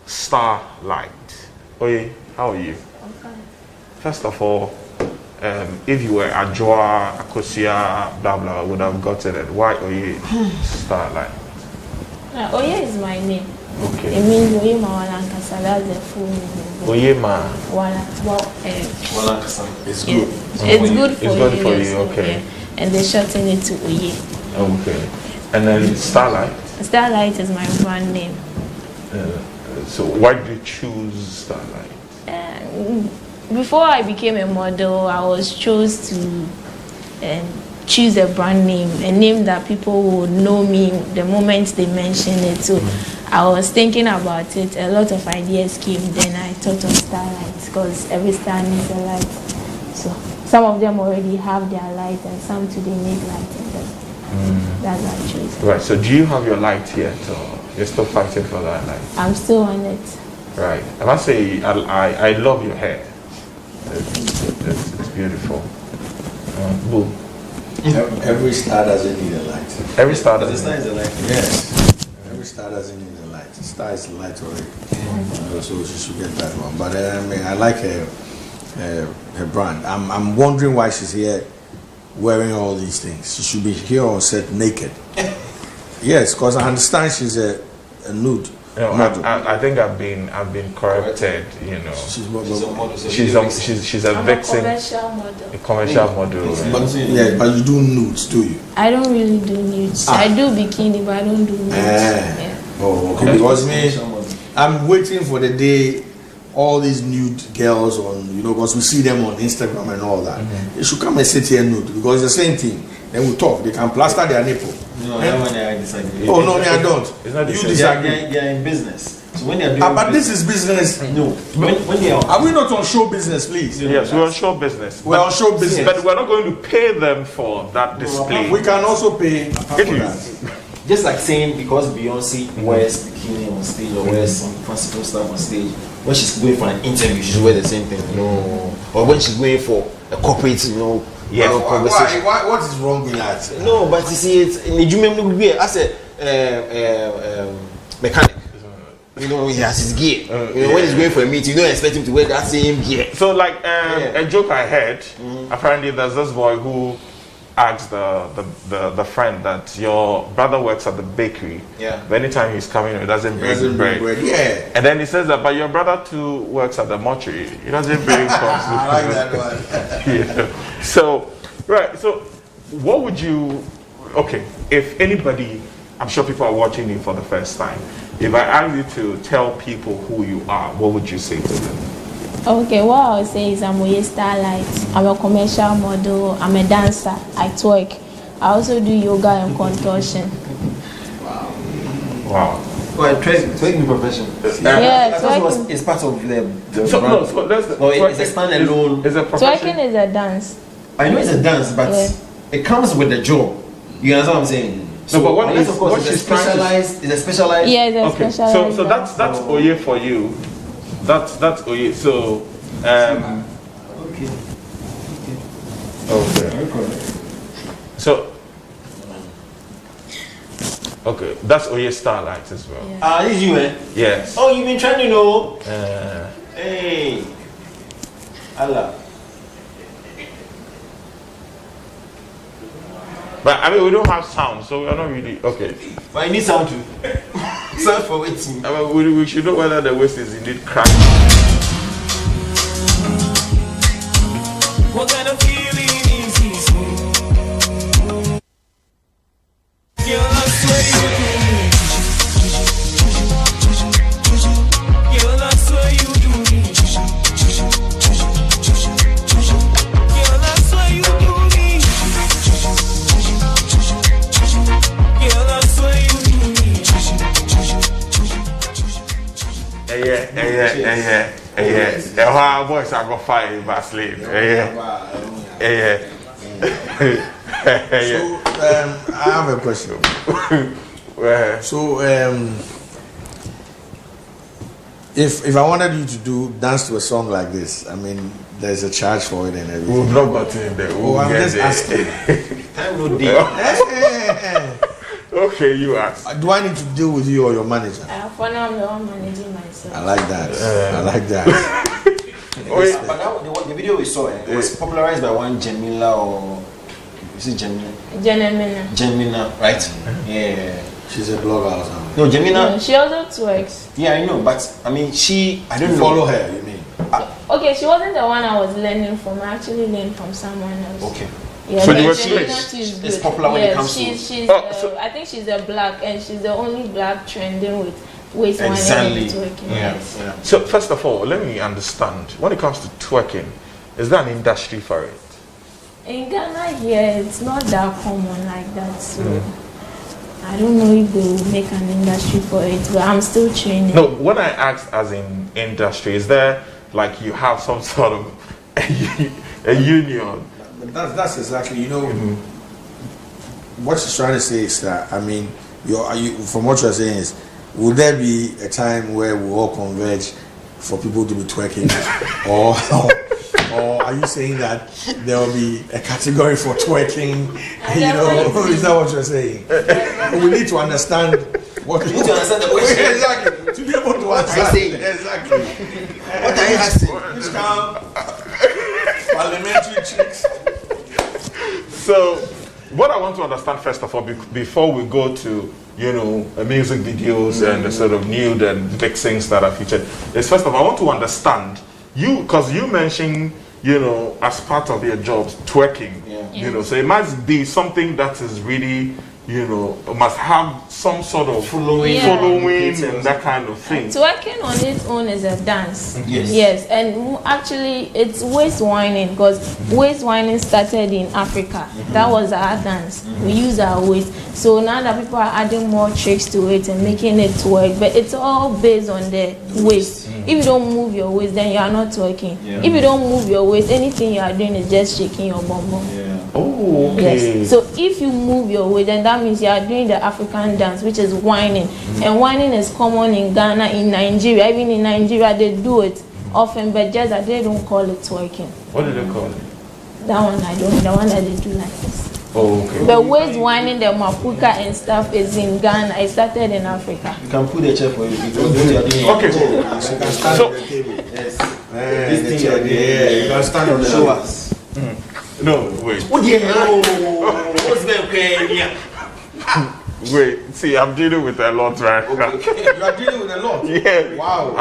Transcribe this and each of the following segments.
Starlight. Oye, how are you? I'm fine. First of all, if you were Ajwa, Akosia, blah blah, would have gotten it. Why Oye Starlight? Oye is my name. Okay. It means Oye Mawalankasa. That's the full meaning. Oye Ma. Walankasa. It's good. It's good for it's you. Good for you. Okay. Yeah. And they shorten it to Oye. Okay. And then Starlight. Starlight is my brand name. So why did you choose Starlight? Before I became a model, I was chose to choose a brand name, a name that people would know me the moment they mention it. So I was thinking about it. A lot of ideas came. Then I thought of Starlight because every star needs a light. So some of them already have their light, and some today need light in them. That's why I chose. Right. So do you have your light yet, or you're still fighting for that light? I'm still on it. Right. I must say, I love your hair. It's beautiful. Boom. Every star doesn't need a light. Every star doesn't. The star is a light. Yes. Every star doesn't need a light. The star is a light already. So she should get that one. But I mean, I like her brand. I'm wondering why she's here wearing all these things. She should be here on set naked. Yes, because I understand she's a nude. No, I think I've been corrected. You know, she's a vixen, A commercial model. But but you do nudes, do you? I don't really do nudes. I do bikini, but I don't do nudes. Yeah. Oh, okay. Because I'm waiting for the day all these nude girls on, because we see them on Instagram and all that. They should come and sit here nude because it's the same thing. Then we talk. They can plaster their nipple. No, that one I disagree. Oh, no, I don't. It's not the you same. disagree. They are in business. So when they are doing but this is business. No. When they are we not on show business, please? Yes, we're on show business. We're on show business. But we're not going to pay them for that display. We can also pay for that. Just like saying because Beyonce wears bikini on stage or wears some fancy stuff on stage, when she's going for an interview, she wears the same thing. No. Or when she's going for a corporate, conversation. What is wrong with that? No, but you see, it's in the Jumem as a mechanic. He has his gear. When he's going for a meeting, you don't expect him to wear that same gear. So, like a joke I heard, apparently there's this boy who asked the friend that your brother works at the bakery. Yeah. But anytime he's coming, he doesn't bring bread. Yeah. And then he says that, but your brother too works at the mortuary. He doesn't bring coffee. I like that one. Yeah. So, right. So, what would you? Okay, if anybody, I'm sure people are watching you for the first time. If I ask you to tell people who you are, what would you say to them? Okay, what I would say is I'm Oye Starlight. I'm a commercial model. I'm a dancer. I twerk. I also do yoga and contortion. Wow. Well, twerking profession. Yeah, twerking is part of the it's a standalone. It's a profession. Twerking is a dance. I know it's a dance, but it comes with the job. You understand what I'm saying? So, but what is what she's specialized? Is a specialized? Yeah, it's a specialized. So that's Oye for you. That's Oye. So okay. So okay, that's Oye Starlight as well. This is you, eh? Yes. Oh, you've been trying to know. Hey, Allah. But I mean, we don't have sound, so we are not really okay. But I need sound too. Sound for waiting. I mean, we should know whether the waist is indeed cracked. What kind of feeling is this? Girl, I swear you do me. Girl, I swear you do me. Girl, I swear you do me. Girl, I swear you do me. Yeah. Our voice I got fired by slave. Yeah. So I have a question. So if I wanted you to dance to a song like this, I mean, there's a charge for it and everything. We've not gotten there. I'm just asking. Time no day. Okay, you ask. Do I need to deal with you or your manager? For now, I'm the one managing myself. I like that. I like that. But the video we saw was popularized by one Jamila or is it Jamila? Jamina, right? Yeah. She's a blogger or something. No, Jamina. No, she also twerks. Yeah, I know, but I mean, I don't follow her. You mean? Okay, she wasn't the one I was learning from. I actually learned from someone else. Okay. Yeah, So but you were she's popular when it comes to. she's I think she's a black, and she's the only black trending with waist winding Exactly. and twerking. Yeah. Yes. Yeah. So first of all, let me understand. When it comes to twerking, is there an industry for it? In Ghana, here it's not that common like that. So I don't know if they will make an industry for it, but I'm still training. No, when I asked as in industry, is there like you have some sort of a union? But that's exactly, what she's trying to say is that, I mean, from what you're saying is, will there be a time where we all converge for people to be twerking? or are you saying that there will be a category for twerking? Is that what you're saying? We need to understand what You need to understand the question. Exactly. To be able to answer. Exactly. What are you asking? This kind of parliamentary tricks. So, what I want to understand first of all, before we go to music videos and the sort of nude and vixens that are featured, is first of all I want to understand because you mentioned as part of your job twerking. Yeah. So it must be something that is really must have some sort of following and that kind of thing. Twerking on its own is a dance. Yes. And actually it's waist winding, because waist winding started in Africa. That was our dance. We use our waist. So now that people are adding more tricks to it and making it twerk, but it's all based on the waist. If you don't move your waist, then you are not twerking. Yeah. If you don't move your waist, anything you are doing is just shaking your bum bum. Yeah. Oh, okay. Yes. So if you move your waist, then that means you are doing the African dance, which is whining. And whining is common in Ghana, in Nigeria. Even in Nigeria, they do it often, but just that they don't call it twerking. What do they call it? That one I don't. The one that they do like this. Oh, okay. The waist whining, the mapuka and stuff is in Ghana. It started in Africa. You can put a chair for you because what you are doing. Okay. You can stand So- on the table. Yes. This thing you are doing. Yeah, you can stand on the Show table. us. No, wait. What the hell? What's that? Wait, see, I'm dealing with a lot right now. You are dealing with a lot. Yeah. Wow.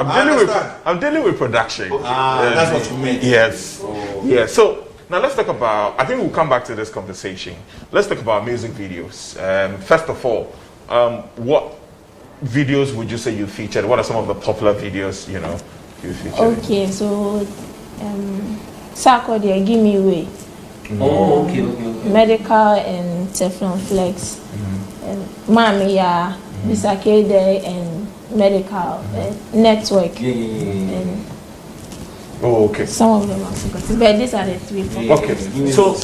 I'm dealing with production. That's what you meant. Yes. Yeah. So now let's talk about. I think we'll come back to this conversation. Let's talk about music videos. First of all, what videos would you say you featured? What are some of the popular videos you featured? Okay, so Sako there, give me way. Oh, okay. Medical and Teflon Flex. Mami ya Bisake there and medical network. Yeah. And Oh, okay. some of them are forgotten, but these are the three. Okay. So,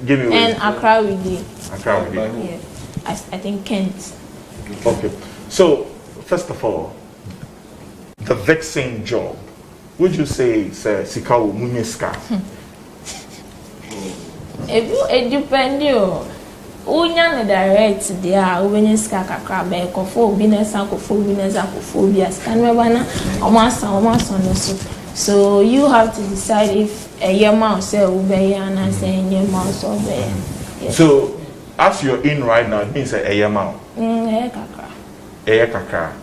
give me And Accra with you. Accra with you. Yeah, I think Kent. Okay. So, first of all, the vexing job. Would you say Sikawu Munyeska? It depends you. Unya na direct there, when ska kakra be kofo business and kofo business and kofo bias. Can remember na almost no so you have to decide if a yama say ube and say yama so be. So, as you're in right now, it means a yama. Kakra. Kakra.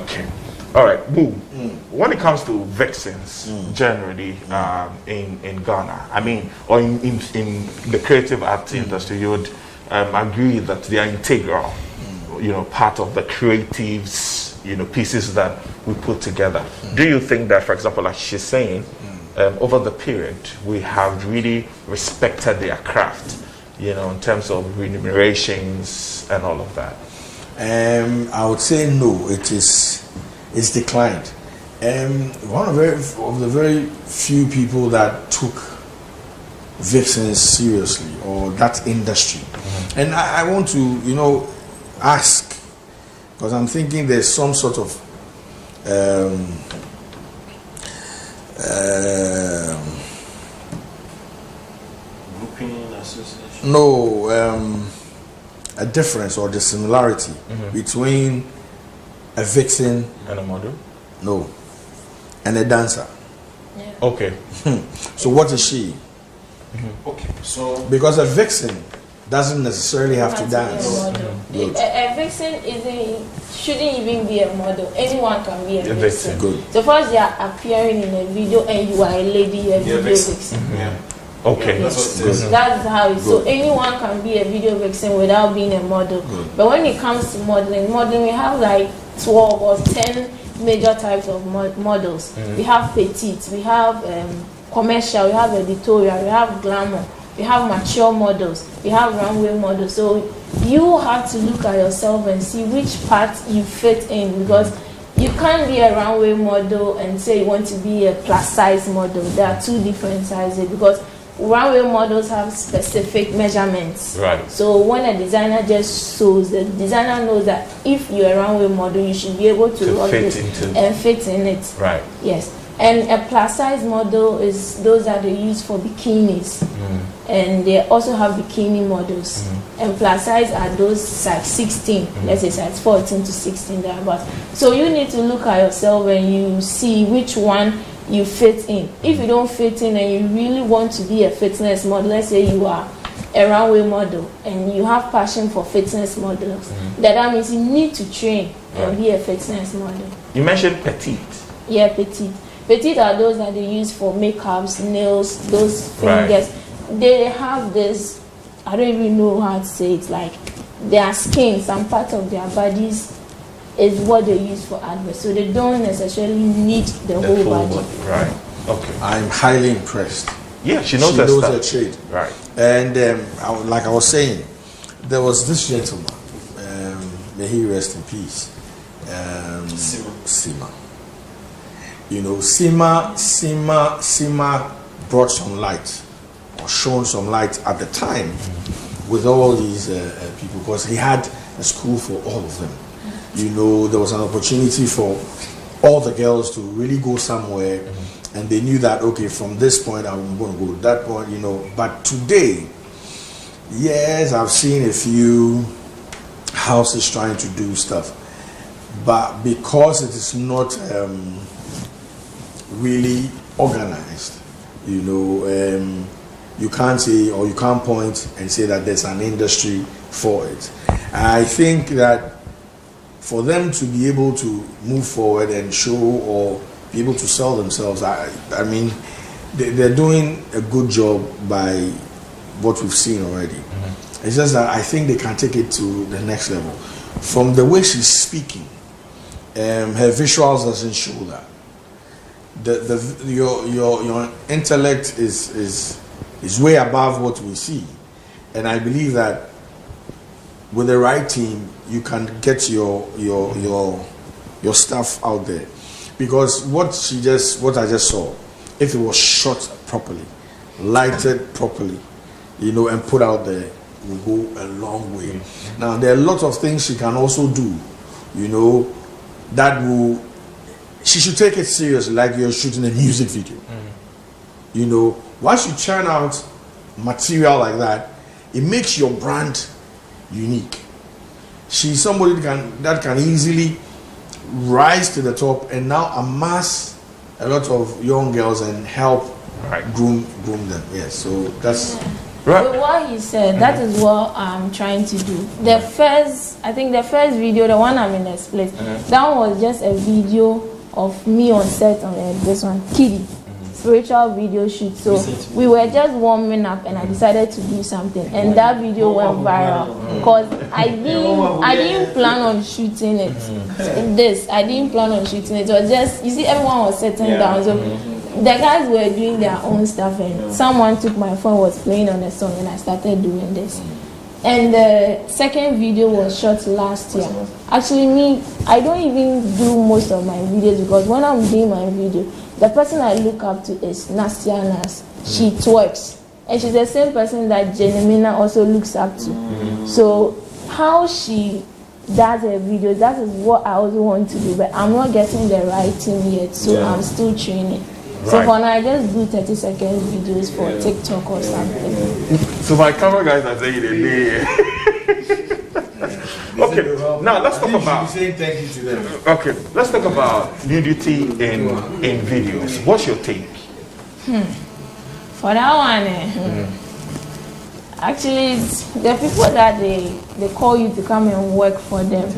Okay. All right. Boom. When it comes to vexings, generally in Ghana, I mean, or in the creative art industry, you would agree that they are integral, part of the creatives, pieces that we put together. Do you think that, for example, like she's saying, over the period, we have really respected their craft, in terms of remunerations and all of that? I would say no. It's declined. One of the very few people that took vixens seriously, or that industry. And I want to, ask, because I'm thinking there's some sort of European Association. no, a difference or the similarity between a vixen and a model? No, and a dancer. Yeah. Okay. So what is she? Okay, so Because a vixen doesn't necessarily have to dance. Good. A vixen shouldn't even be a model. Anyone can be a vixen. Good. So first they are appearing in a video and you are a lady, you're a video vixen. Yeah. Okay. that's what it is. That's how it is. So anyone can be a video vixen without being a model. But when it comes to modeling, we have like 12 or 10 major types of models. We have petite, we have commercial, we have editorial, we have glamour, we have mature models, we have runway models. So you have to look at yourself and see which part you fit in, because you can't be a runway model and say you want to be a plus size model. There are two different sizes, because runway models have specific measurements. Right. So when a designer just sews, the designer knows that if you're a runway model, you should be able to fit into and fit in it. Right. Yes. And a plus size model is those that they use for bikinis. And they also have bikini models. And plus size are those size 16, let's say size 14 to 16 thereabouts. So you need to look at yourself and you see which one you fit in. If you don't fit in and you really want to be a fitness model, let's say you are a runway model and you have passion for fitness models, that means you need to train and be a fitness model. You mentioned petite. Yeah, petite. Petite are those that they use for makeups, nails, those fingers. They have this, I don't even know how to say it, like their skin, some part of their bodies is what they use for adverts. So they don't necessarily need the whole body. Right. Okay. I'm highly impressed. Yeah, she knows her stuff. trade. Right. And like I was saying, there was this gentleman, may he rest in peace, Sima. You know, Sima brought some light, or shone some light at the time with all these people, because he had a school for all of them. You know, there was an opportunity for all the girls to really go somewhere, and they knew that, okay, from this point I'm going to go to that point, you know. But today, yes, I've seen a few houses trying to do stuff, but because it is not really organized, you know, you can't say, or you can't point and say that there's an industry for it. I think that for them to be able to move forward and show or be able to sell themselves, I mean, they're doing a good job by what we've seen already. It's just that I think they can take it to the next level. From the way she's speaking, her visuals doesn't show that. Your intellect is way above what we see, and I believe that with the right team you can get your stuff out there. Because what I just saw, if it was shot properly, lighted properly, you know, and put out there, will go a long way. Now there are a lot of things she can also do, you know, that will. She should take it seriously, like you're shooting a music video. You know, once you churn out material like that, it makes your brand unique. She's somebody that can easily rise to the top and now amass a lot of young girls and help groom them. Yes, so that's right. With what he said, that is what I'm trying to do. The first video, the one I'm in this place, that one was just a video of me on set on this one, Kitty, spiritual video shoot. So we were just warming up and I decided to do something, and that video went viral because I didn't plan on shooting it. I didn't plan on shooting it. It was just, you see, everyone was sitting down, so the guys were doing their own stuff, and someone took my phone, was playing on the song, and I started doing this. And the second video was shot last year. Actually, I don't even do most of my videos, because when I'm doing my video, the person I look up to is Nastia Nas. She twerks. And she's the same person that Jenemina also looks up to. So how she does her videos, that is what I also want to do. But I'm not getting the right team yet, so I'm still training. So for now, I just do 30-second videos for TikTok or something. So my camera guys are saying it. Okay, now let's talk about. Saying thank you to them. Okay, let's talk about nudity in videos. What's your take? For that one, actually, it's the people that they call you to come and work for them.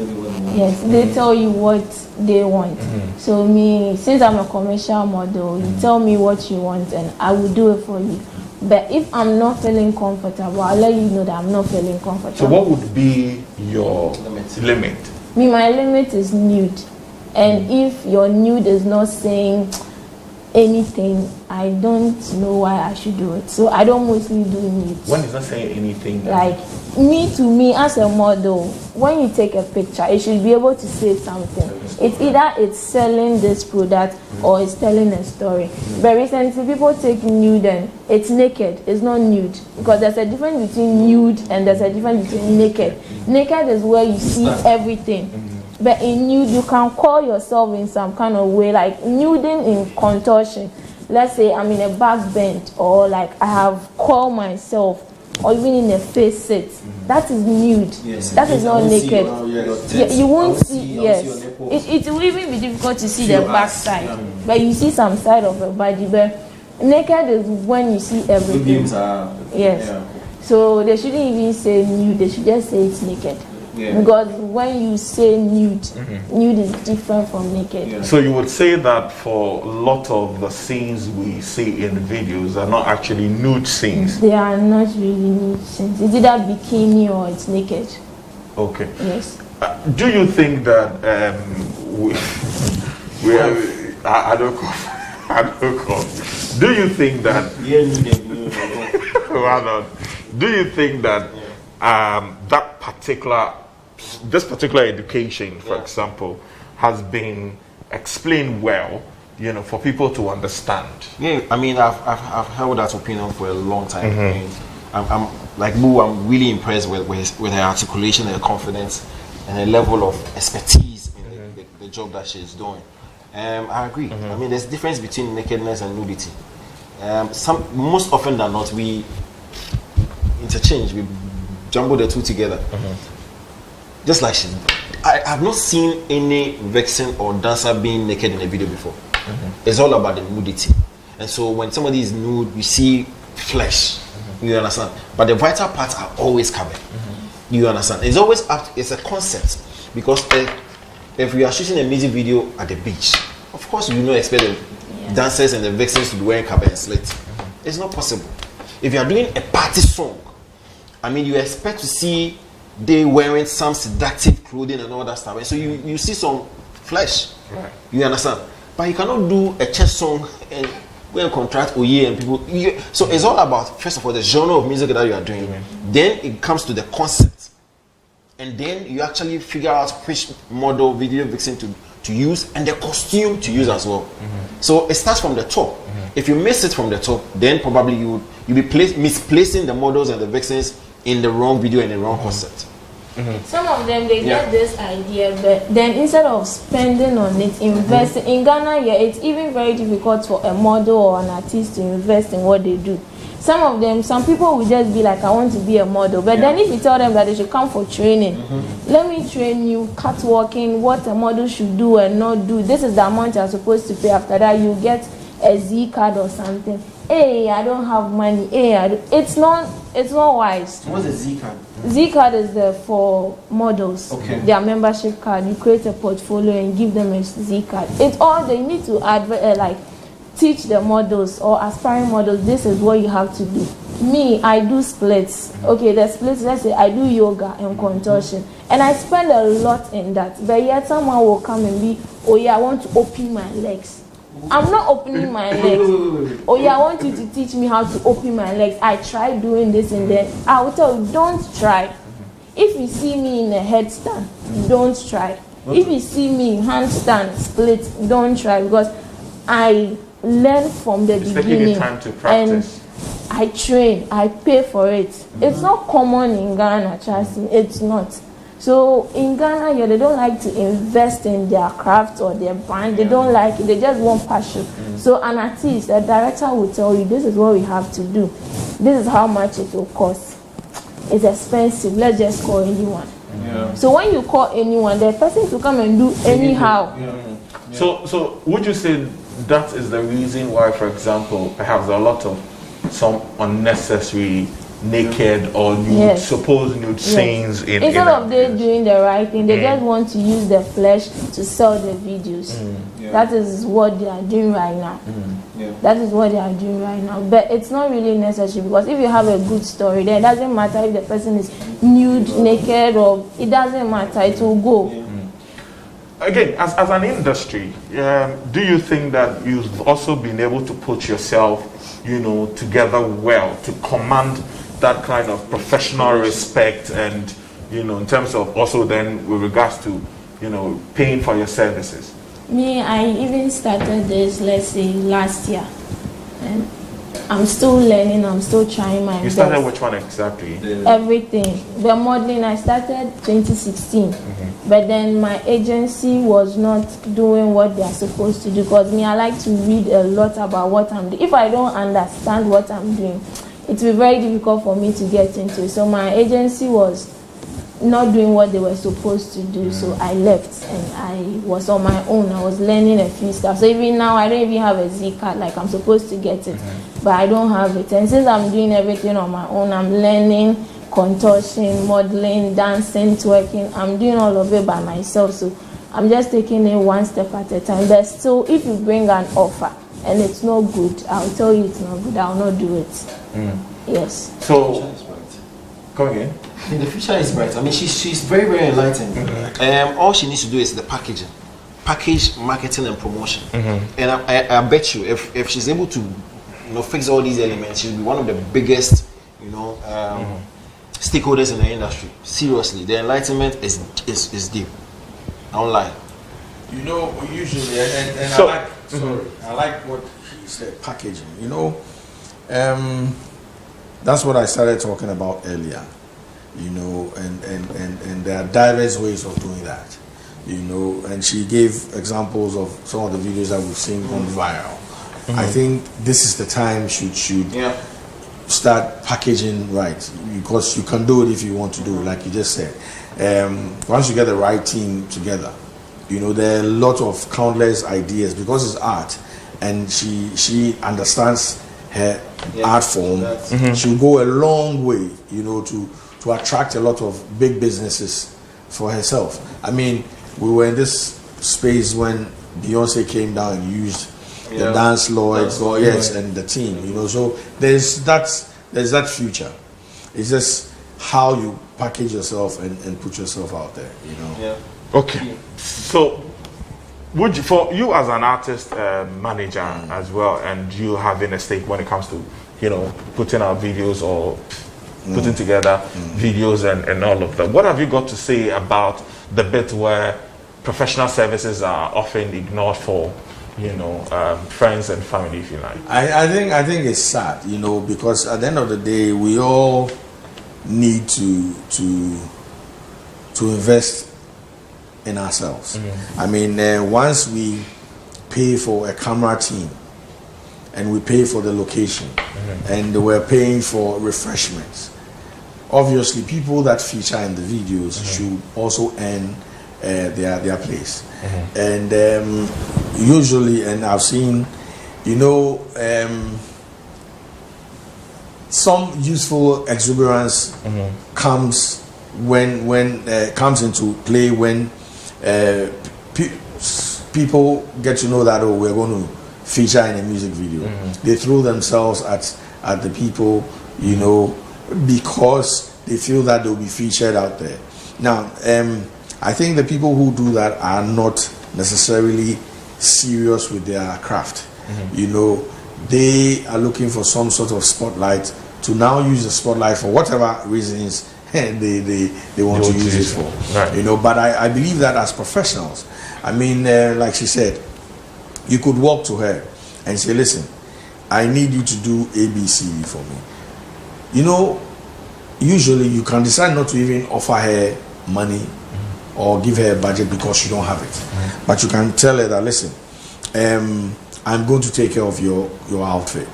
Yes, they tell you what they want. So me, since I'm a commercial model, you tell me what you want and I will do it for you. But if I'm not feeling comfortable, I'll let you know that I'm not feeling comfortable. So what would be your limit? Me, my limit is nude. And if your nude is not saying anything, I don't know why I should do it. So I don't mostly do nudes. When it's not saying anything, Like me as a model, when you take a picture, it should be able to say something. It's either it's selling this product or it's telling a story. But recently people take nude and it's naked. It's not nude because there's a difference between nude and there's a difference between naked. Naked is where you see everything. But in nude, you can call yourself in some kind of way, like nuding in contortion. Let's say I'm in a back bend, or like I have called myself, or even in a face sit. That is nude. Yes. That is not naked. You won't see. Yes. It will even be difficult to see the back side, but you see some side of the body. But naked is when you see everything. Yes. So they shouldn't even say nude. They should just say it's naked. Yeah. Because when you say nude, nude is different from naked. Yeah. So you would say that for a lot of the scenes we see in videos are not actually nude scenes? They are not really nude scenes. It's either bikini or it's naked. Okay. Yes. Do you think that I don't know. Do you think that do you think that this particular education, for example, has been explained well, for people to understand? Yeah, I mean, I've held that opinion for a long time. And I'm like Moo, I'm really impressed with her articulation, her confidence, and her level of expertise in the job that she's doing. I agree. I mean, there's a difference between nakedness and nudity. Most often than not, we interchange, we jumble the two together. Just like I have not seen any vixen or dancer being naked in a video before. It's all about the nudity. And so when somebody is nude, we see flesh. You understand? But the vital parts are always covered. You understand? It's always it's a concept. Because if we are shooting a music video at the beach, of course we don't expect the dancers and the vixens to be wearing cover and slit. It's not possible. If you are doing a party song, I mean, you expect to see they wearing some seductive clothing and all that stuff. And so you see some flesh. Right. You understand? But you cannot do a church song and go and contract Oye and people. So it's all about, first of all, the genre of music that you are doing. Then it comes to the concept. And then you actually figure out which model video vixen to use and the costume to use as well. So it starts from the top. If you miss it from the top, then probably you'll be misplacing the models and the vixens in the wrong video and the wrong concept. Some of them, they get this idea, but then instead of spending on it, investing in Ghana, it's even very difficult for a model or an artist to invest in what they do. Some people will just be like, I want to be a model, but then if you tell them that they should come for training, let me train you catwalking, what a model should do and not do, this is the amount you're supposed to pay. After that you get a Z card or something. Hey, I don't have money. Hey, it's not wise. What's a Z card? Z card is for models. Okay. Their membership card. You create a portfolio and give them a Z card. It's all they need to teach the models or aspiring models. This is what you have to do. Me, I do splits. Okay, the splits. Let's say I do yoga and contortion, and I spend a lot in that. But yet someone will come and be, oh yeah, I want to open my legs. I'm not opening my legs. Oh yeah, I want you to teach me how to open my legs. I tried doing this and then I will tell you, don't try. If you see me in a headstand, don't try. If you see me in handstand split, don't try, because I learn from the beginning time to practice. and I train. I pay for it. It's not common in Ghana, trust me. It's not. So in Ghana, they don't like to invest in their craft or their brand. They don't like it. They just want passion. So an artist, a director will tell you, this is what we have to do. This is how much it will cost. It's expensive. Let's just call anyone. So when you call anyone, the person to come and do anyhow. So would you say that is the reason why, for example, perhaps a lot of some unnecessary naked or nude, supposed nude scenes instead of they doing the right thing, they just want to use the flesh to sell the videos. That is what they are doing right now. That is what they are doing right now. But it's not really necessary, because if you have a good story, then it doesn't matter if the person is nude, naked, or it doesn't matter, it will go. Again, as an industry, do you think that you've also been able to put yourself, together well to command that kind of professional respect, and in terms of also then with regards to paying for your services? Me, I even started this, let's say, last year, and I'm still learning. I'm still trying my best. You started which one exactly? Everything. The modeling I started 2016, but then my agency was not doing what they are supposed to do, because me, I like to read a lot about what I'm doing. If I don't understand what I'm doing, it will be very difficult for me to get into it. So my agency was not doing what they were supposed to do, so I left and I was on my own. I was learning a few stuff. So even now I don't even have a Z card, like I'm supposed to get it, but I don't have it. And since I'm doing everything on my own, I'm learning contortion, modeling, dancing, twerking. I'm doing all of it by myself, so I'm just taking it one step at a time. But still, if you bring an offer and it's not good, I'll tell you it's not good. I'll not do it. Yes. So, come again. The future is bright. I mean, she's very, very enlightened. All she needs to do is the packaging, marketing, and promotion. And I bet you, if she's able to, fix all these elements, she'll be one of the biggest, stakeholders in the industry. Seriously, the enlightenment is deep. I don't lie. Usually, and so, I like what he said, packaging. That's what I started talking about earlier. And there are diverse ways of doing that. And she gave examples of some of the videos that we've seen gone viral. I think this is the time should start packaging right, because you can do it if you want to do it, like you just said. Once you get the right team together, there are a lot of countless ideas, because it's art, and she understands her art form. She'll go a long way, to attract a lot of big businesses for herself. I mean, we were in this space when Beyonce came down and used the dance lords, and the team. So there's that future. It's just how you package yourself and put yourself out there. Okay. So, for you as an artist manager as well, and you having a stake when it comes to putting out videos or putting together videos and all of that, what have you got to say about the bit where professional services are often ignored for friends and family, if you like? I think it's sad, because at the end of the day, we all need to invest in ourselves. I mean, once we pay for a camera team, and we pay for the location, and we're paying for refreshments, obviously people that feature in the videos should also earn their place. And usually, and I've seen, some useful exuberance comes comes into play when people get to know that we're going to feature in a music video. They throw themselves at the people, because they feel that they'll be featured out there. Now, I think the people who do that are not necessarily serious with their craft. They are looking for some sort of spotlight to now use the spotlight for whatever reasons they want to use it for. Right. But I believe that as professionals, I mean, like she said, you could walk to her and say, listen, I need you to do ABC for me. Usually you can decide not to even offer her money or give her a budget because you don't have it. But you can tell her that, listen, I'm going to take care of your outfit.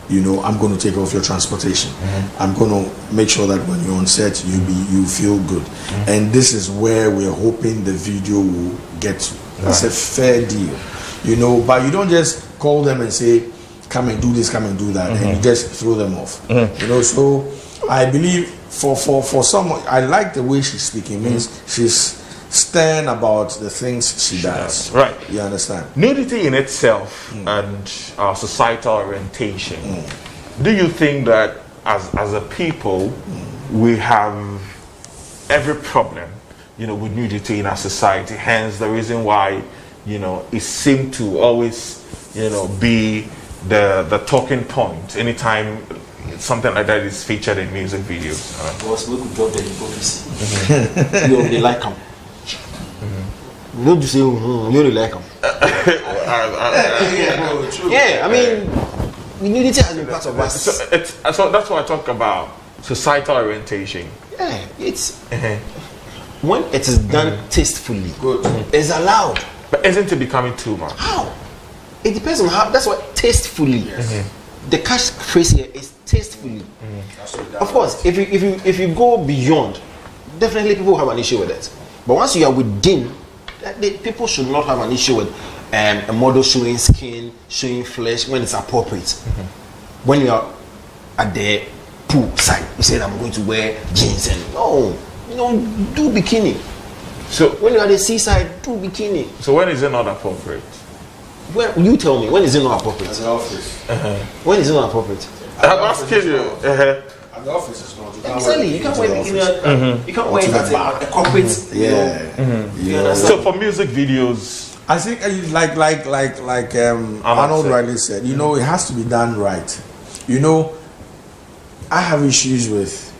You know, I'm going to take care of your transportation. I'm going to make sure that when you're on set, you feel good. And this is where we're hoping the video will get to. It's a fair deal, you know. But you don't just call them and say, "Come and do this, come and do that," and you just throw them off. You know. So I believe for someone, I like the way she's speaking. Means she's stern about the things she does. Right. You understand? Nudity in itself and our societal orientation. Do you think that as a people we have every problem, you know, with nudity in our society? Hence the reason why, you know, it seemed to always, you know, be the talking point anytime something like that is featured in music videos. Because we could drop the hypocrisy. You know, they like them. You don't just say, you only like them. Yeah, I mean, nudity has been part of us. So that's why I talk about societal orientation. Yeah, it's when it is done tastefully, it's allowed. But isn't it becoming too much? How? It depends on how. That's what tastefully. The catch phrase here is tastefully. Of course, if you go beyond, definitely people have an issue with it. But once you are within, people should not have an issue with a model showing skin, showing flesh when it's appropriate. When you are at the pool side, you say I'm going to wear jeans and no, you know, do bikini. So when you're at the seaside, do bikini. So when is it not appropriate? Well, you tell me, when is it not appropriate? At the office. When is it not appropriate? I'm asking you. At the office is not. Exactly, you can't wear bikini. You can't wear it at a corporate. You understand? So for music videos, I think like Arnold rightly said, you know, it has to be done right. You know, I have issues with.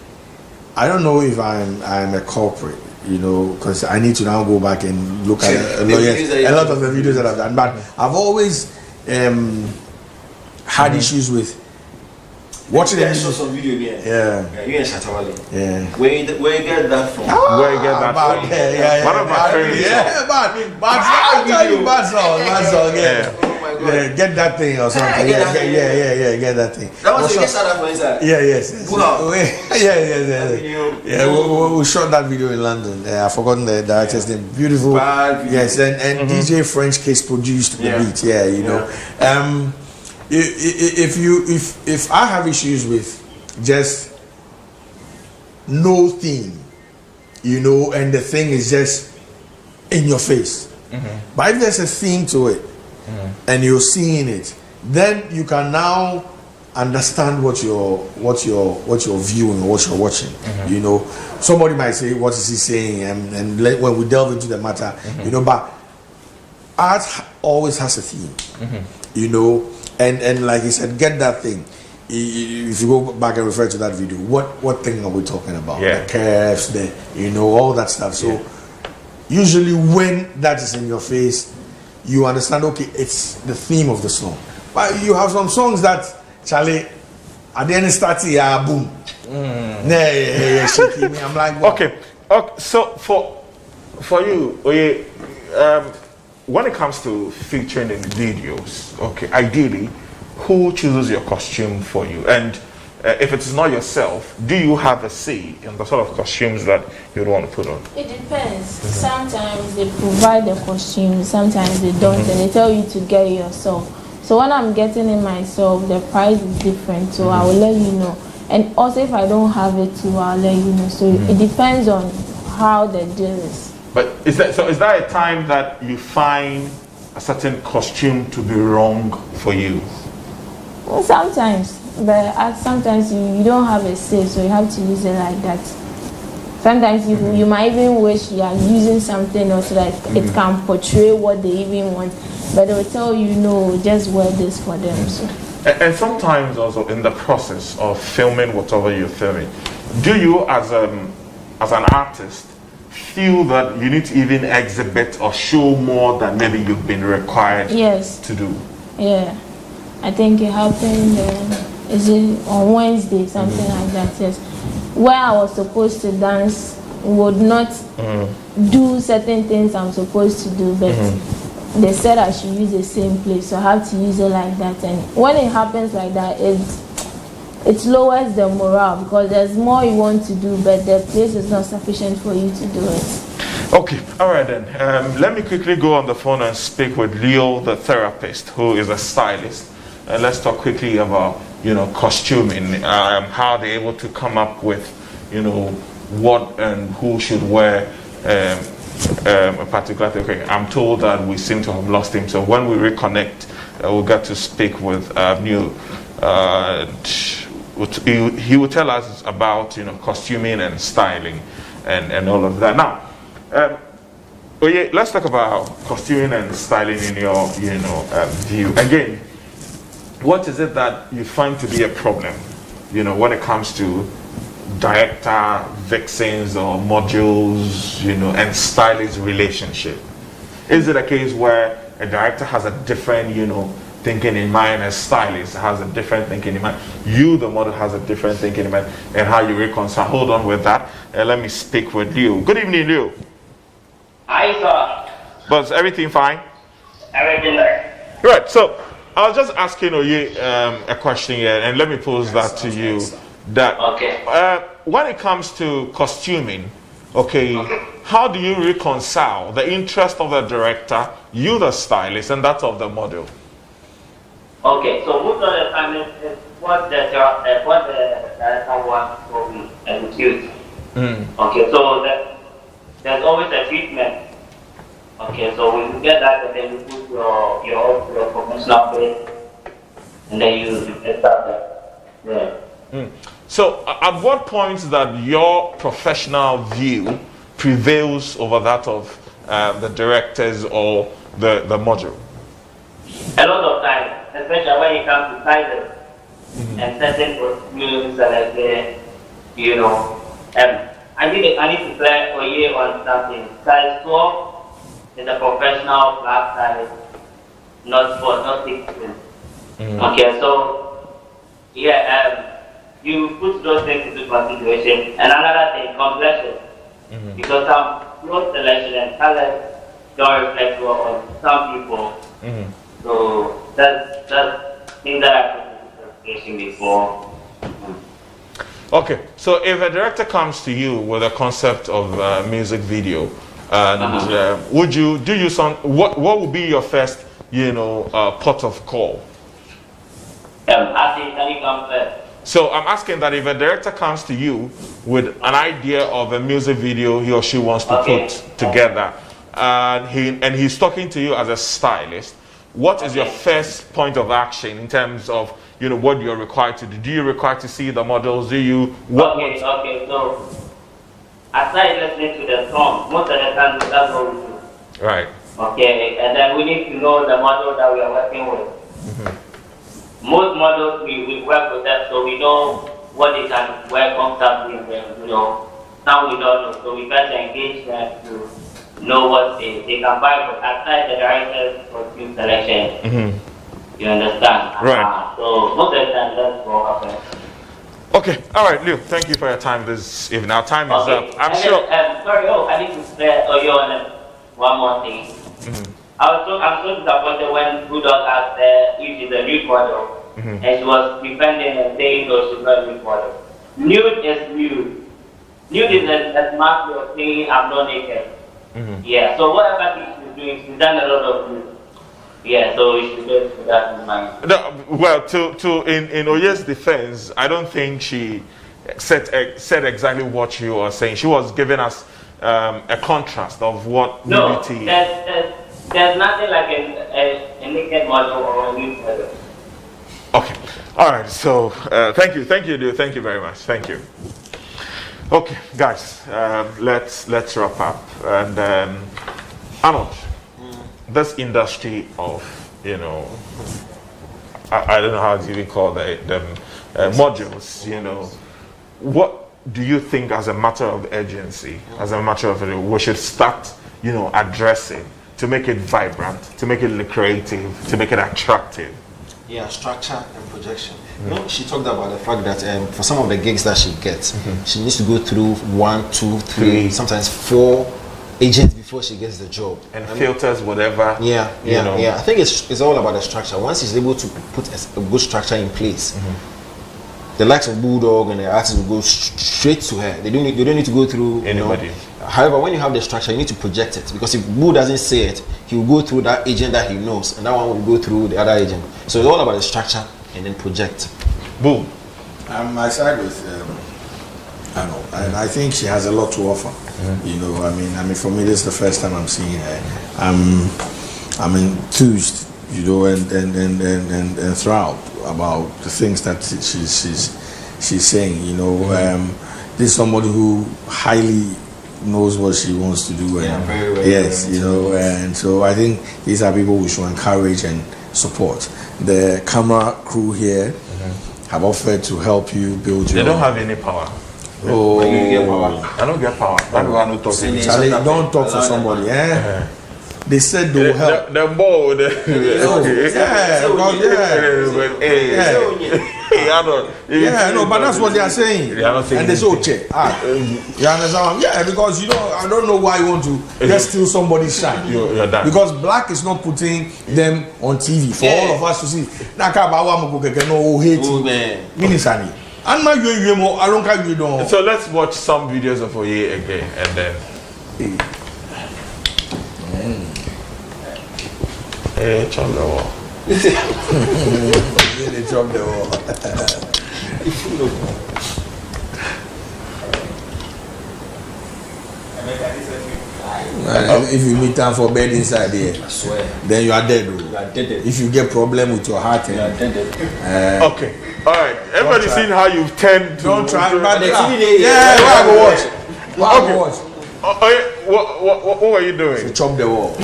I don't know if I'm a culprit, you know, because I need to now go back and look at a lot of the videos that I've done. But I've always had issues with watching the show some video again. Yeah. You and Shatawale. Yeah. Where you get that from? where you get that from? Yeah. One of my friends. Yeah, bad song. Yeah. Oh my God. Yeah, get that thing or something. Get that thing. That was the best out of inside. Yes. Wow. Yeah, we shot that video in London. I've forgotten the director's name. Beautiful. Yes, and DJ French Case produced the beat. Yeah, you know. If I have issues with just no theme, you know, and the thing is just in your face. But if there's a theme to it, and you're seeing it, then you can now understand what you're viewing, what you're watching. You know, somebody might say, "What is he saying?" And when we delve into the matter, you know, but art always has a theme. You know, and like he said, get that thing. If you go back and refer to that video, what thing are we talking about? The curves, you know, all that stuff. So usually when that is in your face, you understand, okay, it's the theme of the song. But you have some songs that, Charlie, at the end start here, boom. Shaking me. I'm like, wow. Okay. So for you, Oye, when it comes to featuring in videos, okay, ideally, who chooses your costume for you? And if it is not yourself, do you have a say in the sort of costumes that you'd want to put on? It depends. Sometimes they provide the costume, sometimes they don't, and they tell you to get it yourself. So when I'm getting it myself, the price is different, so I will let you know. And also if I don't have it too, I'll let you know. So it depends on how the deal is. But is that a time that you find a certain costume to be wrong for you? Well, sometimes. But sometimes you don't have a say, so you have to use it like that. Sometimes you might even wish you are using something else so that it can portray what they even want, but they will tell you, no, just wear this for them. So. And sometimes also in the process of filming whatever you're filming, do you as an artist feel that you need to even exhibit or show more than maybe you've been required to do? Yeah, I think it happened. Is it on Wednesday, something like that? Yes, where I was supposed to dance would not do certain things I'm supposed to do, but they said I should use the same place, so I have to use it like that. And when it happens like that, it lowers the morale because there's more you want to do, but the place is not sufficient for you to do it. Okay, all right then. Let me quickly go on the phone and speak with Leo, the therapist, who is a stylist. And let's talk quickly about, costuming, how they're able to come up with, what and who should wear a particular thing. Okay, I'm told that we seem to have lost him. So when we reconnect, we'll get to speak with Leo. He will tell us about, costuming and styling and all of that. Now, Oye, let's talk about costuming and styling in your, view. Again, what is it that you find to be a problem, when it comes to director, vixens, or modules, and stylist relationship? Is it a case where a director has a different, thinking in mind, a stylist has a different thinking in mind, you, the model, has a different thinking in mind, and how you reconcile? Hold on with that, and let me speak with Leo. Good evening, Leo. Hi, sir. Was everything fine? Everything there. Right, so I was just asking Oye a question here, and let me pose that to you. That when it comes to costuming, how do you reconcile the interest of the director, you the stylist, and that of the model? Okay, so most of the time is what the director wants to be executed. Okay, so there's always a treatment. Okay, so when you get that, and then you put your professional face, and then you start that. Yeah. So, at what point that your professional view prevails over that of the directors or the module? A lot of times, especially when it comes to titles and certain costumes, like I need to play Oye on something. Size 12 is a professional black size, not 16. Okay, so you put those things into consideration. And another thing, complexion. Because some clothes selection and colors don't reflect well on some people. So that's things that I put into consideration before. Okay, so if a director comes to you with a concept of music video, and what would be your first, port of call? Can you come first? So I'm asking that if a director comes to you with an idea of a music video he or she wants to put together, and he's talking to you as a stylist, what is your first point of action in terms of what you're required to do? Do you require to see the models? Do you Okay, so aside listening to the song, most of the time that's what we do. Right. Okay, and then we need to know the model that we are working with. Most models we work with them, so we know what they can wear comfortably with them, Some we don't know, so we try to engage them to know what they can buy, but aside the director's costume selection. You understand? Right. So most of the time that's what happens. Okay, all right, Leo, thank you for your time this evening. Our time is up. I'm sure. Sorry, I need to say one more thing. I'm so disappointed when Bulldog asked if she's a nude model, and she was defending and saying no, she's not a nude model. Nude is nude. Nude is a mark of saying I'm not naked. Yeah, so whatever she's doing, she's done a lot of nude. Yeah, so you should keep that in mind. No, well, in Oye's defense, I don't think she said exactly what you were saying. She was giving us a contrast of what nudity. There's nothing like a naked model or a nude model. Okay, all right. So thank you, Leo. Thank you very much. Thank you. Okay, guys, let's wrap up. And Arnold, this industry of I don't know how to even call them modules. What do you think, as a matter of urgency, as a matter of we should start addressing to make it vibrant, to make it lucrative, to make it attractive? Yeah, structure and projection. She talked about the fact that for some of the gigs that she gets, she needs to go through 1, 2, 3, sometimes 4 agents before she gets the job. And filters whatever. Yeah. know. I think it's all about the structure. Once he's able to put a good structure in place, the likes of Bulldog and the artists will go straight to her. They don't need to go through anybody. However, when you have the structure, you need to project it, because if Bull doesn't say it, he will go through that agent that he knows, and that one will go through the other agent. So it's all about the structure and then project. Boom. I side with I know, and I think she has a lot to offer. You know, I mean, for me, this is the first time I'm seeing her. I'm enthused, you know, and enthralled about the things that she's saying. You know, this is somebody who highly knows what she wants to do. And very yes, you know, and so I think these are people we should encourage and support. The camera crew here have offered to help you build your. They don't have any power. Oh, you get power. I don't get power. That's why I don't talk to you. Charlie, don't talk for somebody, eh? They said they will help. The ball, no, but that's what they are saying. And they say, okay, you understand? Yeah, because you know, I don't know why you want to just steal somebody's shine. You're done. Because Black is not putting them on TV for all of us to see. No hate. Minisani. So let's watch some videos of Oye again, and then. Hey, chop the wall. They chop the wall. If you meet time for bed inside here, I swear. then you are dead. You are dead. If you get problem with your heart, You are dead. Okay, all right. Everybody's seen how you've turned to. Don't try. Yeah, I go watch. I go watch. What were you doing? Chop the wall.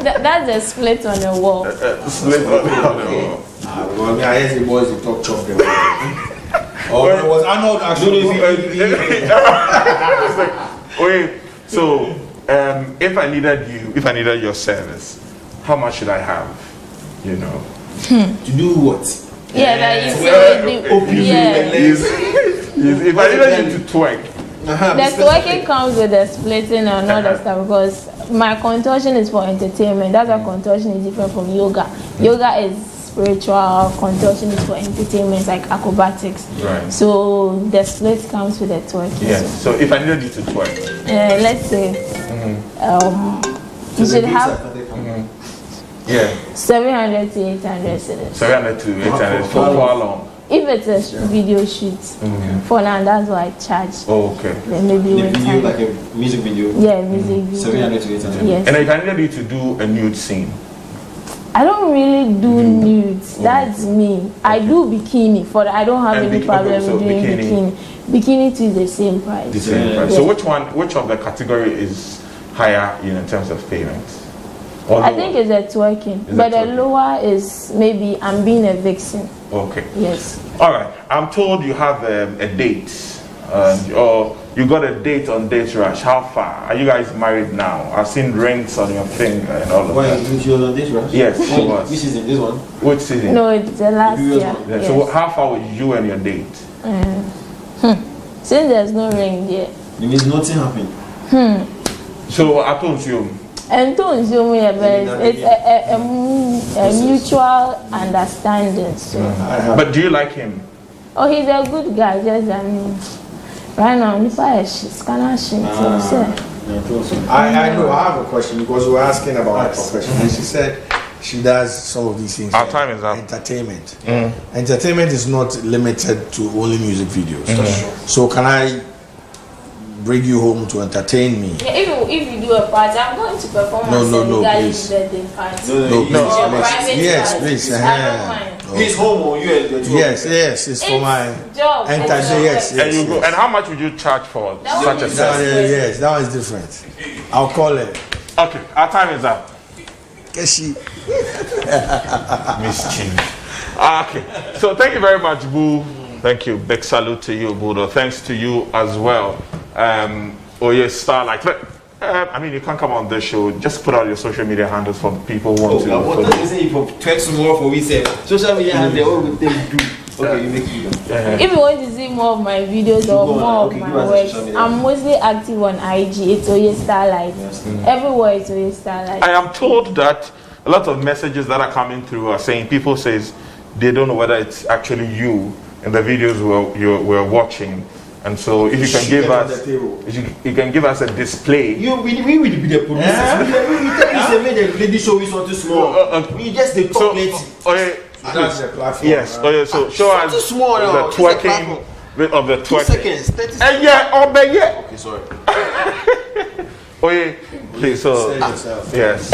That's a split on the wall. Split on the wall. Well, I hear the boys they talk chop the wall. Oh, it was Arnold actually. Wait, so if I needed your service, how much should I have? You know. To do what? Yeah, that you If I needed you to twerk. the twerking comes with the splitting and all that stuff, because my contortion is for entertainment. That's why contortion is different from yoga. Yoga is spiritual, contortion is for entertainment, like acrobatics. Right. So the split comes with the twerking. Yes. So if I needed you to twerk. Let's say you should have 700 to 800 cedis. 700 to 800 for how long? If it's a video shoot, for now, that's what I charge. Oh, okay. Then maybe The when video, time. like a music video. Yeah, music video. 700 to 800. Yes. And if I needed you to do a nude scene. I don't really do nudes. That's me. I do bikini for that. I don't have And any problem so with doing bikini. Bikini too is the same price. The same price. So which of the category is higher, in terms of payments? I think it's a twerking, but the lower is maybe I'm being a vixen. Okay. Yes. All right. I'm told you have a date, or you got a date on Date Rush. How far? Are you guys married now? I've seen rings on your finger and all of that. You was on this, right? Yes, she was. Which season? This one? Which season? No, it's the last year. Yeah, Yes. So how far were you and your date? Since there's no ring yet. It means nothing happened. So I told you. And don't assume it's a mutual understanding. So. But do you like him? Oh, he's a good guy. Just right now, if I scan I know. I have a question because we were asking about her profession, and she said she does some of these things. Our time is up. Entertainment. Entertainment is not limited to only music videos. So can I bring you home to entertain me? Yeah, if you do a party, I'm going to perform No, Guy's please. birthday party. No, Private yes, party. please. I don't mind. He's home or you are Yes, it's for my job. entertainment. Yes, And you go. And how much would you charge for That such would a be service? Yes, that one is different. I'll call it. Okay, our time is up. Keshi. Mischief. Okay, so thank you very much, Boo. Thank you. Big salute to you, Budo. Thanks to you as well. Oye Starlight. You can't come on this show. Just put out your social media handles for people who want to. What does he say? For twerk some more for we say social media handle. What would they do? Okay, you make it. If you want to see more of my videos or Go on. more Okay, of give my us a works, social media. I'm mostly active on IG. It's Oye Starlight. Everywhere it's Oye Starlight. I am told that a lot of messages that are coming through are saying people says they don't know whether it's actually you in the videos we're watching. And so if you can give us, you can give us a display. We will be the producers. We tell you the lady show is something small. We just the talk lady. That's the platform. Yes. So show us too small now. the twerking bit of the 2 twerking. seconds, 30 seconds. Yeah. Okay, sorry. Please. So Say yourself. yes.